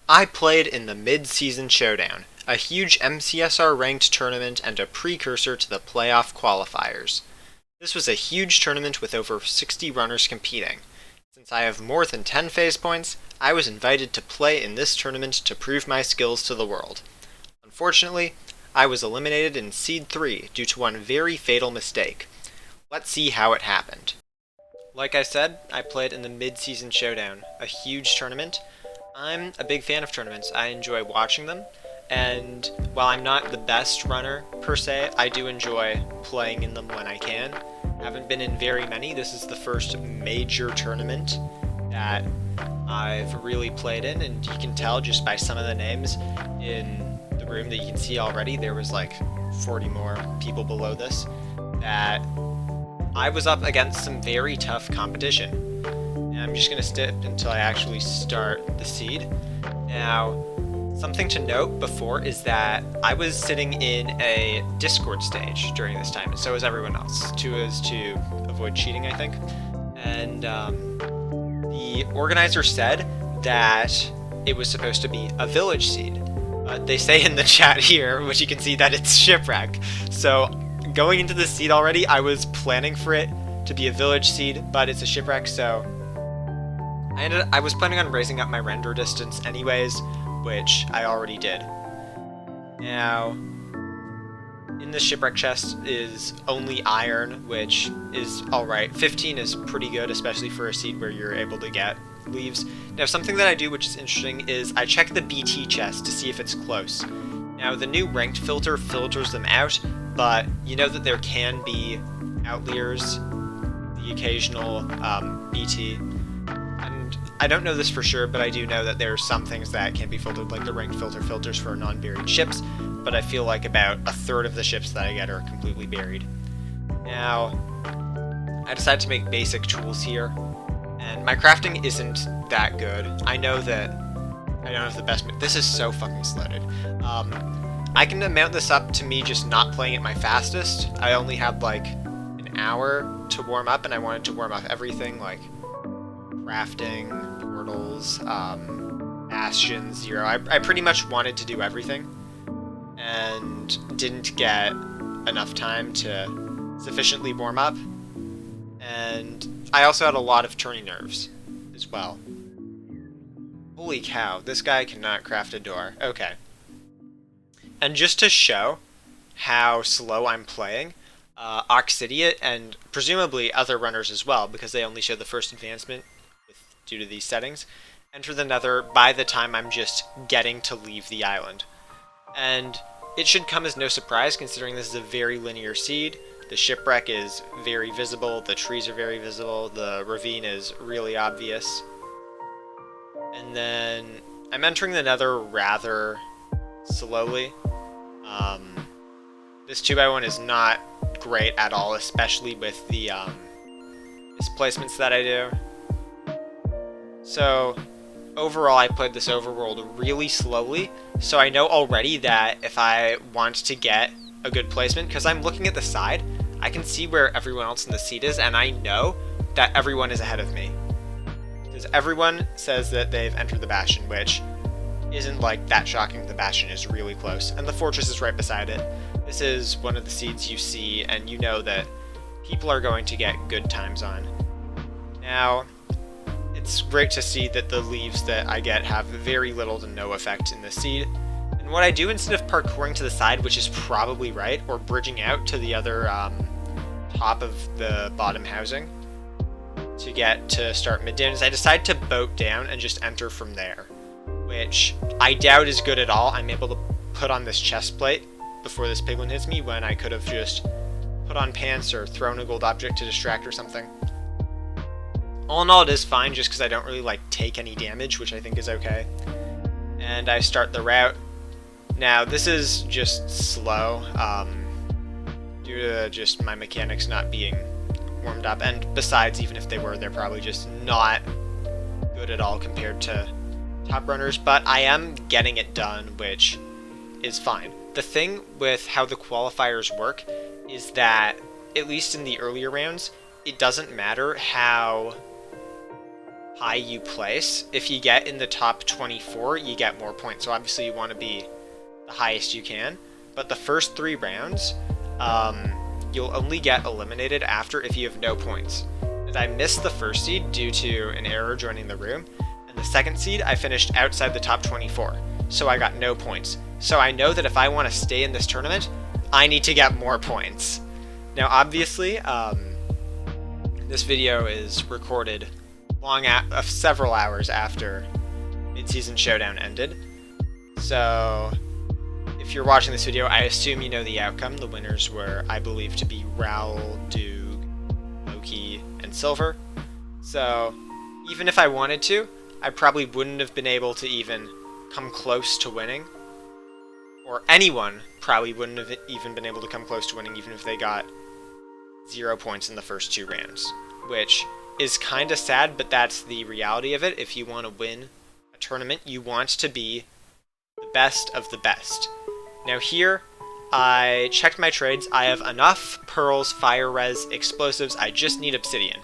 I played in the Mid-Season Showdown, a huge MCSR ranked tournament and a precursor to the playoff qualifiers. This was a huge tournament with over 60 runners competing. Since I have more than 10 phase points, I was invited to play in this tournament to prove my skills to the world. Unfortunately, I was eliminated in Seed 3 due to one very fatal mistake. Let's see how it happened. Like I said, I played in the Mid-Season Showdown, a huge tournament. I'm a big fan of tournaments. I enjoy watching them, and while I'm not the best runner per se, I do enjoy playing in them when I can. I haven't been in very many. This is the first major tournament that I've really played in, and you can tell just by some of the names in the room that you can see already. There was like 40 more people below this, that I was up against some very tough competition. And I'm just going to skip until I actually start the seed. Now, something to note before is that I was sitting in a Discord stage during this time, and so was everyone else, to avoid cheating, I think. And the organizer said that it was supposed to be a village seed. They say in the chat here, which you can see, that it's shipwreck. So going into the seed already, I was planning for it to be a village seed, but it's a shipwreck, so I was planning on raising up my render distance anyways, which I already did. Now, in the shipwreck chest is only iron, which is alright. 15 is pretty good, especially for a seed where you're able to get leaves. Now, something that I do which is interesting is I check the BT chest to see if it's close. Now, the new ranked filter filters them out, but you know that there can be outliers, the occasional BT. And I don't know this for sure, but I do know that there are some things that can be filtered, like the ranked filter filters for non-buried ships, but I feel like about a third of the ships that I get are completely buried. Now, I decided to make basic tools here, and my crafting isn't that good. I know that I don't have the best, this is so fucking slotted. I can amount this up to me just not playing at my fastest. I only had like an hour to warm up, and I wanted to warm up everything, like crafting, portals, bastion, zero. I pretty much wanted to do everything, and didn't get enough time to sufficiently warm up. And I also had a lot of turning nerves as well. Holy cow, this guy cannot craft a door. Okay. And just to show how slow I'm playing, Oxidia, and presumably other runners as well, because they only show the first advancement due to these settings, enter the Nether by the time I'm just getting to leave the island. And it should come as no surprise, considering this is a very linear seed. The shipwreck is very visible, the trees are very visible, the ravine is really obvious. And then I'm entering the Nether rather slowly. This 2x1 is not great at all, especially with the displacements that I do. So overall, I played this overworld really slowly, so I know already that if I want to get a good placement, because I'm looking at the side, I can see where everyone else in the seat is, and I know that everyone is ahead of me. Because everyone says that they've entered the Bastion, which isn't like that shocking. The Bastion is really close, and the fortress is right beside it. This is one of the seeds you see, and you know that people are going to get good times on. Now, it's great to see that the leaves that I get have very little to no effect in this seed. And what I do, instead of parkouring to the side, which is probably right, or bridging out to the other top of the bottom housing to get to start mid down, is I decide to boat down and just enter from there, which I doubt is good at all. I'm able to put on this chest plate before this piglin hits me, when I could have just put on pants or thrown a gold object to distract or something. All in all, it is fine, just because I don't really like take any damage, which I think is okay. And I start the route. Now, this is just slow, due to just my mechanics not being warmed up, and besides, even if they were, they're probably just not good at all compared to top runners, but I am getting it done, which is fine. The thing with how the qualifiers work is that, at least in the earlier rounds, it doesn't matter how high you place. If you get in the top 24, you get more points. So obviously you want to be the highest you can. But the first 3 rounds, you'll only get eliminated after if you have no points. And I missed the first seed due to an error joining the room. And the second seed, I finished outside the top 24. So I got no points. So I know that if I want to stay in this tournament, I need to get more points. Now obviously, this video is recorded several hours after Mid-Season Showdown ended. So if you're watching this video, I assume you know the outcome. The winners were, I believe, to be Raoul, Doog, Loki, and Silver. So even if I wanted to, I probably wouldn't have been able to even come close to winning. Or anyone probably wouldn't have even been able to come close to winning even if they got 0 points in the first 2 rounds. Which is kind of sad, but that's the reality of it. If you want to win a tournament, you want to be the best of the best. Now here, I checked my trades. I have enough pearls, fire res, explosives. I just need obsidian.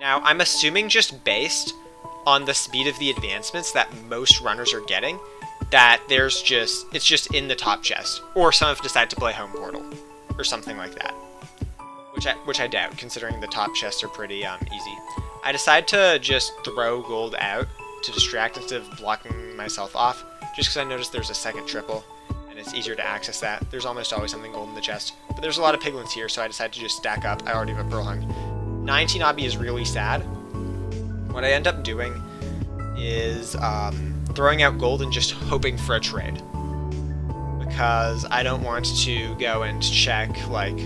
Now, I'm assuming just based on the speed of the advancements that most runners are getting, that it's just in the top chest. Or some have decided to play Home Portal, or something like that. Which I doubt, considering the top chests are pretty easy. I decided to just throw gold out to distract instead of blocking myself off, just because I noticed there's a second triple, and it's easier to access that. There's almost always something gold in the chest, but there's a lot of piglins here, so I decided to just stack up. I already have a pearl hung. 19 obby is really sad. What I end up doing is throwing out gold and just hoping for a trade, because I don't want to go and check like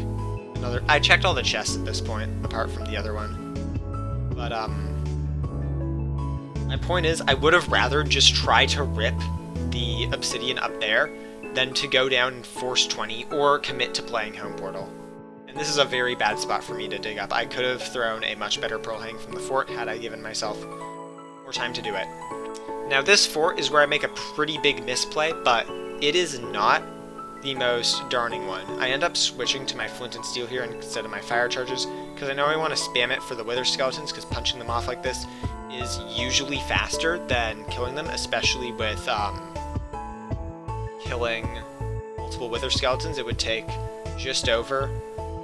I checked all the chests at this point, apart from the other one. But, my point is, I would have rather just try to rip the obsidian up there than to go down and force 20 or commit to playing Home Portal. And this is a very bad spot for me to dig up. I could have thrown a much better pearl hang from the fort had I given myself more time to do it. Now this fort is where I make a pretty big misplay, but it is not the most darning one. I end up switching to my flint and steel here instead of my fire charges, because I know I want to spam it for the wither skeletons, because punching them off like this is usually faster than killing them, especially with killing multiple wither skeletons. It would take just over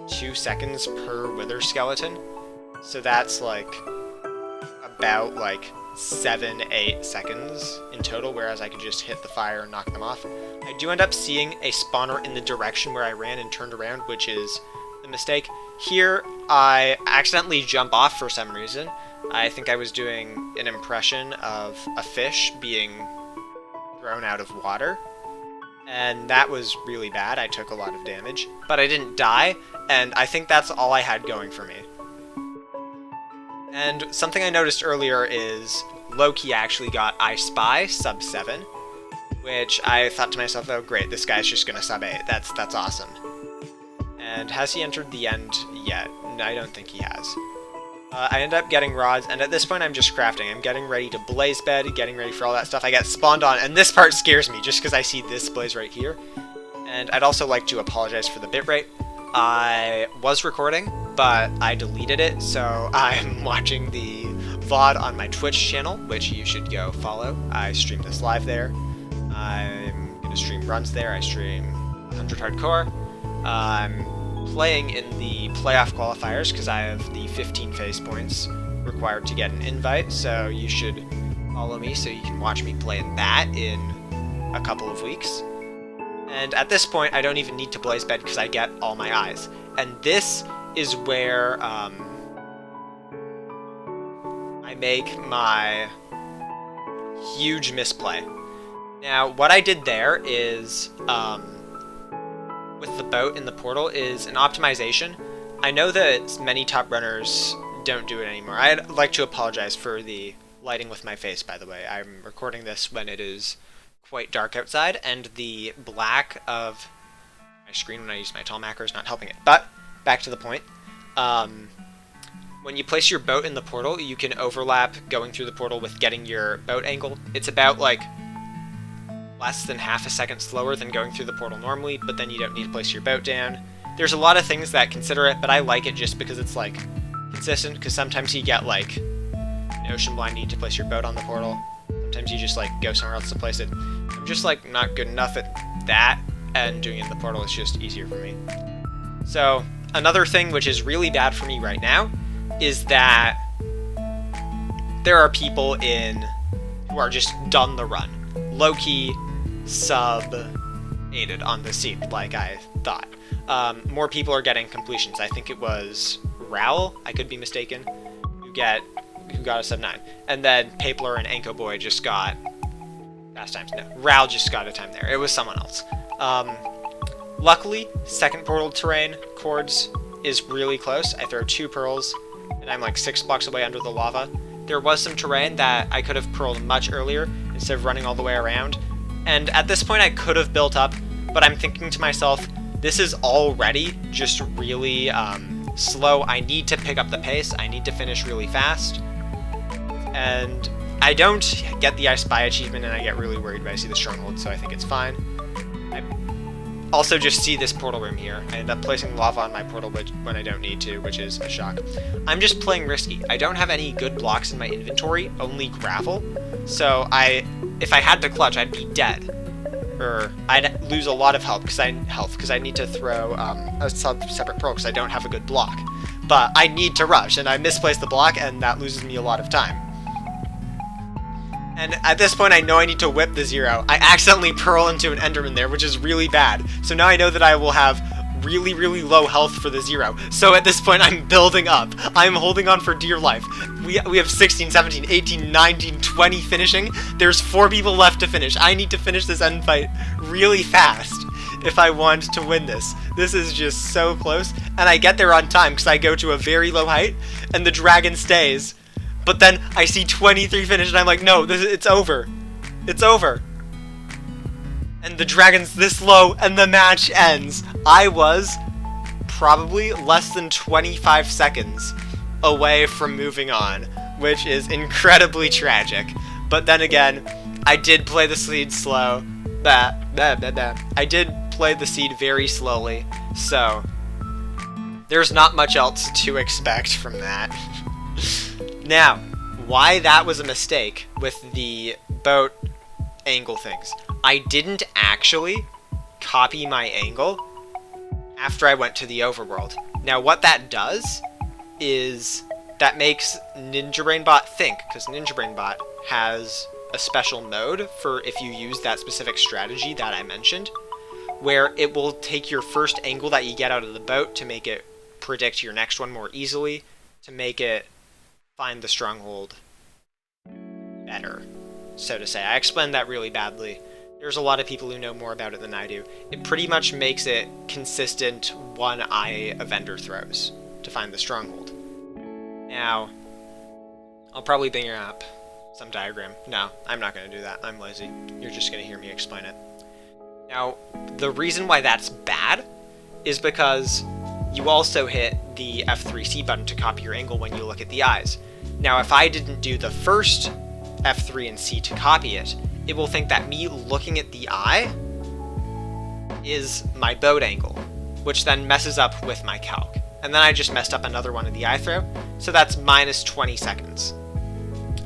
2 seconds per wither skeleton, so that's like about like 7-8 seconds in total, whereas I could just hit the fire and knock them off. I do end up seeing a spawner in the direction where I ran and turned around, which is the mistake. Here, I accidentally jump off for some reason. I think I was doing an impression of a fish being thrown out of water, and that was really bad. I took a lot of damage, but I didn't die, and I think that's all I had going for me. And something I noticed earlier is Loki actually got I Spy sub 7, which I thought to myself, oh great, this guy's just gonna sub 8. That's awesome. And has he entered the end yet? No, I don't think he has. I end up getting rods, and at this point I'm just crafting. I'm getting ready to blaze bed, getting ready for all that stuff. I get spawned on, and this part scares me just because I see this blaze right here. And I'd also like to apologize for the bitrate. I was recording, but I deleted it, so I'm watching the VOD on my Twitch channel, which you should go follow. I stream this live there. I'm going to stream runs there. I stream 100 Hardcore. I'm playing in the playoff qualifiers because I have the 15 phase points required to get an invite, so you should follow me so you can watch me play in that in a couple of weeks. And at this point, I don't even need to blaze bed because I get all my eyes. And this is where I make my huge misplay. Now, what I did there is, with the boat in the portal, is an optimization. I know that many top runners don't do it anymore. I'd like to apologize for the lighting with my face, by the way. I'm recording this when it is quite dark outside, and the black of my screen when I use my tall macro is not helping it. But, back to the point. When you place your boat in the portal, you can overlap going through the portal with getting your boat angle. It's about, like, less than half a second slower than going through the portal normally, but then you don't need to place your boat down. There's a lot of things that consider it, but I like it just because it's, like, consistent, because sometimes you get, like, in Ocean Blind, you need to place your boat on the portal. Sometimes you just like go somewhere else to place it. I'm just like not good enough at that, and doing it in the portal is just easier for me. So another thing which is really bad for me right now is that there are people who are just done the run. Low-key sub-aided on the seed, like I thought. More people are getting completions. I think it was Raoul, I could be mistaken, who got a sub 9. And then Papler and Anko Boy just got fast times. No, Raoul just got a time there. It was someone else. Luckily, second portal terrain, Chords, is really close. I throw 2 pearls, and I'm like 6 blocks away under the lava. There was some terrain that I could have pearled much earlier instead of running all the way around. And at this point, I could have built up, but I'm thinking to myself, this is already just really slow. I need to pick up the pace. I need to finish really fast. And I don't get the I Spy achievement, and I get really worried when I see the stronghold, so I think it's fine. I also just see this portal room here. I end up placing lava on my portal when I don't need to, which is a shock. I'm just playing risky. I don't have any good blocks in my inventory, only gravel. So if I had to clutch, I'd be dead. Or I'd lose a lot of health because I need to throw a separate pearl because I don't have a good block. But I need to rush, and I misplace the block, and that loses me a lot of time. And at this point, I know I need to whip the 0. I accidentally pearl into an Enderman there, which is really bad. So now I know that I will have really, really low health for the 0. So at this point, I'm building up. I'm holding on for dear life. We have 16, 17, 18, 19, 20 finishing. There's 4 people left to finish. I need to finish this end fight really fast if I want to win this. This is just so close. And I get there on time because I go to a very low height, and the dragon stays. But then I see 23 finish, and I'm like, no, it's over. It's over. And the dragon's this low, and the match ends. I was probably less than 25 seconds away from moving on, which is incredibly tragic. But then again, I did play the seed slow. I did play the seed very slowly, so there's not much else to expect from that. Now, why that was a mistake with the boat angle things. I didn't actually copy my angle after I went to the overworld. Now, what that does is that makes Ninja Brainbot think, because Ninja Brainbot has a special mode for if you use that specific strategy that I mentioned, where it will take your first angle that you get out of the boat to make it predict your next one more easily, to make it find the stronghold better, so to say. I explained that really badly. There's a lot of people who know more about it than I do. It pretty much makes it consistent one eye a vendor throws to find the stronghold. Now, I'll probably bring up some diagram. No, I'm not going to do that. I'm lazy. You're just going to hear me explain it. Now, the reason why that's bad is because you also hit the F3C button to copy your angle when you look at the eyes. Now, if I didn't do the first F3 and C to copy it, it will think that me looking at the eye is my boat angle, which then messes up with my calc. And then I just messed up another one in the eye throw, so that's minus 20 seconds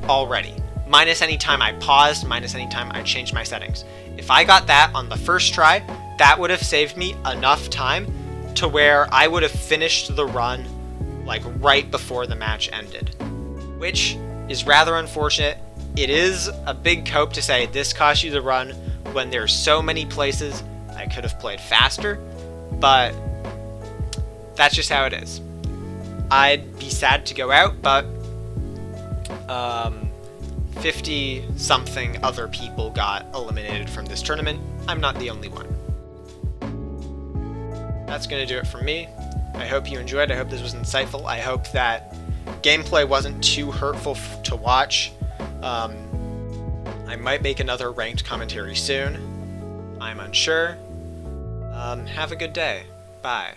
already. Minus any time I paused, minus any time I changed my settings. If I got that on the first try, that would have saved me enough time to where I would have finished the run like right before the match ended, which is rather unfortunate. It is a big cope to say this cost you the run when there's so many places I could have played faster, but that's just how it is. I'd be sad to go out, but 50-something other people got eliminated from this tournament. I'm not the only one. That's going to do it from me. I hope you enjoyed. I hope this was insightful. I hope that gameplay wasn't too hurtful to watch. I might make another ranked commentary soon. I'm unsure. Have a good day. Bye.